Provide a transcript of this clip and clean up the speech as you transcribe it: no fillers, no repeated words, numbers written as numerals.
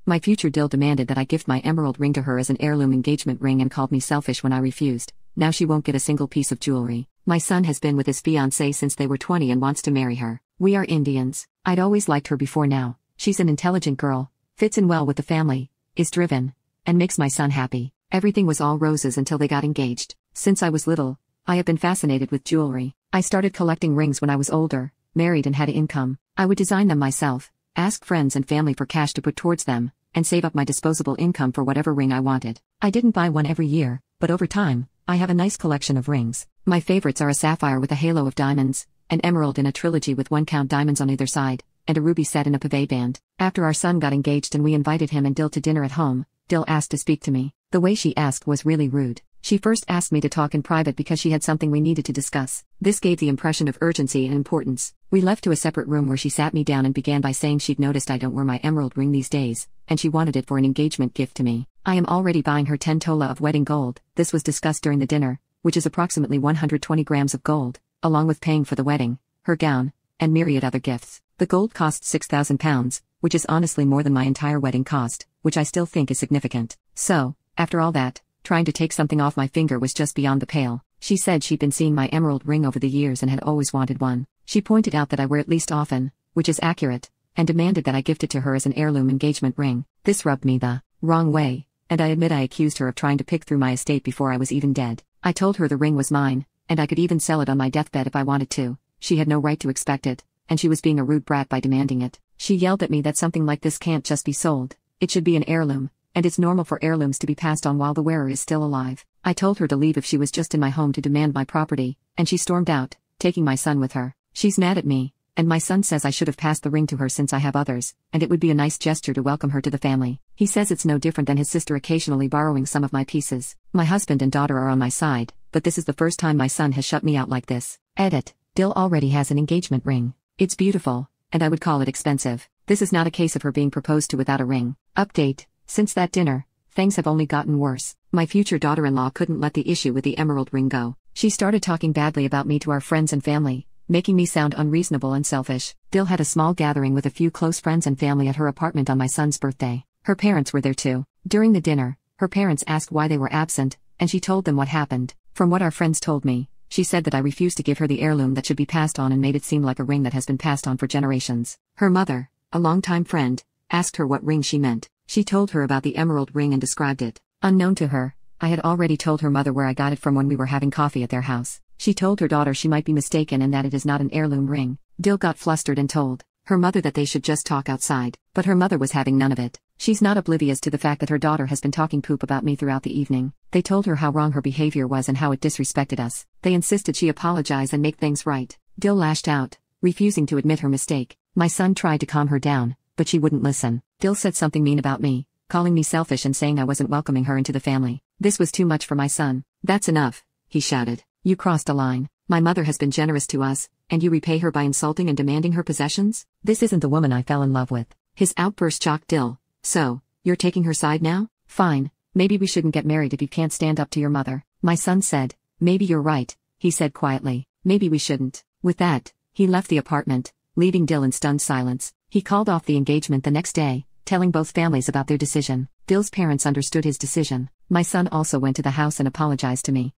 My future DIL demanded that I gift my emerald ring to her as an heirloom engagement ring and called me selfish when I refused. Now she won't get a single piece of jewelry. My son has been with his fiancée since they were 20 and wants to marry her. We are Indians. I'd always liked her before now. She's an intelligent girl, fits in well with the family, is driven, and makes my son happy. Everything was all roses until they got engaged. Since I was little, I have been fascinated with jewelry. I started collecting rings when I was older, married and had income. I would design them myself, ask friends and family for cash to put towards them, and save up my disposable income for whatever ring I wanted. I didn't buy one every year, but over time, I have a nice collection of rings. My favorites are a sapphire with a halo of diamonds, an emerald in a trilogy with 1-count diamonds on either side, and a ruby set in a pave band. After our son got engaged and we invited him and DIL to dinner at home, DIL asked to speak to me. The way she asked was really rude. She first asked me to talk in private because she had something we needed to discuss. This gave the impression of urgency and importance. We left to a separate room where she sat me down and began by saying she'd noticed I don't wear my emerald ring these days, and she wanted it for an engagement gift to me. I am already buying her 10 tola of wedding gold. This was discussed during the dinner, which is approximately 120 grams of gold, along with paying for the wedding, her gown, and myriad other gifts. The gold cost £6,000, which is honestly more than my entire wedding cost, which I still think is significant. So, after all that, trying to take something off my finger was just beyond the pale. She said she'd been seeing my emerald ring over the years and had always wanted one. She pointed out that I wear it least often, which is accurate, and demanded that I gift it to her as an heirloom engagement ring. This rubbed me the wrong way, and I admit I accused her of trying to pick through my estate before I was even dead. I told her the ring was mine, and I could even sell it on my deathbed if I wanted to. She had no right to expect it, and she was being a rude brat by demanding it. She yelled at me that something like this can't just be sold. It should be an heirloom, and it's normal for heirlooms to be passed on while the wearer is still alive. I told her to leave if she was just in my home to demand my property, and she stormed out, taking my son with her. She's mad at me, and my son says I should have passed the ring to her since I have others, and it would be a nice gesture to welcome her to the family. He says it's no different than his sister occasionally borrowing some of my pieces. My husband and daughter are on my side, but this is the first time my son has shut me out like this. Edit. DIL already has an engagement ring. It's beautiful, and I would call it expensive. This is not a case of her being proposed to without a ring. Update. Since that dinner, things have only gotten worse. My future daughter-in-law couldn't let the issue with the emerald ring go. She started talking badly about me to our friends and family, making me sound unreasonable and selfish. DIL had a small gathering with a few close friends and family at her apartment on my son's birthday. Her parents were there too. During the dinner, her parents asked why they were absent, and she told them what happened. From what our friends told me, she said that I refused to give her the heirloom that should be passed on and made it seem like a ring that has been passed on for generations. Her mother, a longtime friend, asked her what ring she meant. She told her about the emerald ring and described it. Unknown to her, I had already told her mother where I got it from when we were having coffee at their house. She told her daughter she might be mistaken and that it is not an heirloom ring. DIL got flustered and told her mother that they should just talk outside, but her mother was having none of it. She's not oblivious to the fact that her daughter has been talking poop about me throughout the evening. They told her how wrong her behavior was and how it disrespected us. They insisted she apologize and make things right. DIL lashed out, refusing to admit her mistake. My son tried to calm her down, but she wouldn't listen. DIL said something mean about me, calling me selfish and saying I wasn't welcoming her into the family. This was too much for my son. That's enough, he shouted. You crossed a line. My mother has been generous to us, and you repay her by insulting and demanding her possessions? This isn't the woman I fell in love with. His outburst shocked DIL. So, you're taking her side now? Fine, maybe we shouldn't get married if you can't stand up to your mother. My son said. Maybe you're right, he said quietly. Maybe we shouldn't. With that, he left the apartment, leaving DIL in stunned silence. He called off the engagement the next day, telling both families about their decision. DIL's parents understood his decision. My son also went to the house and apologized to me.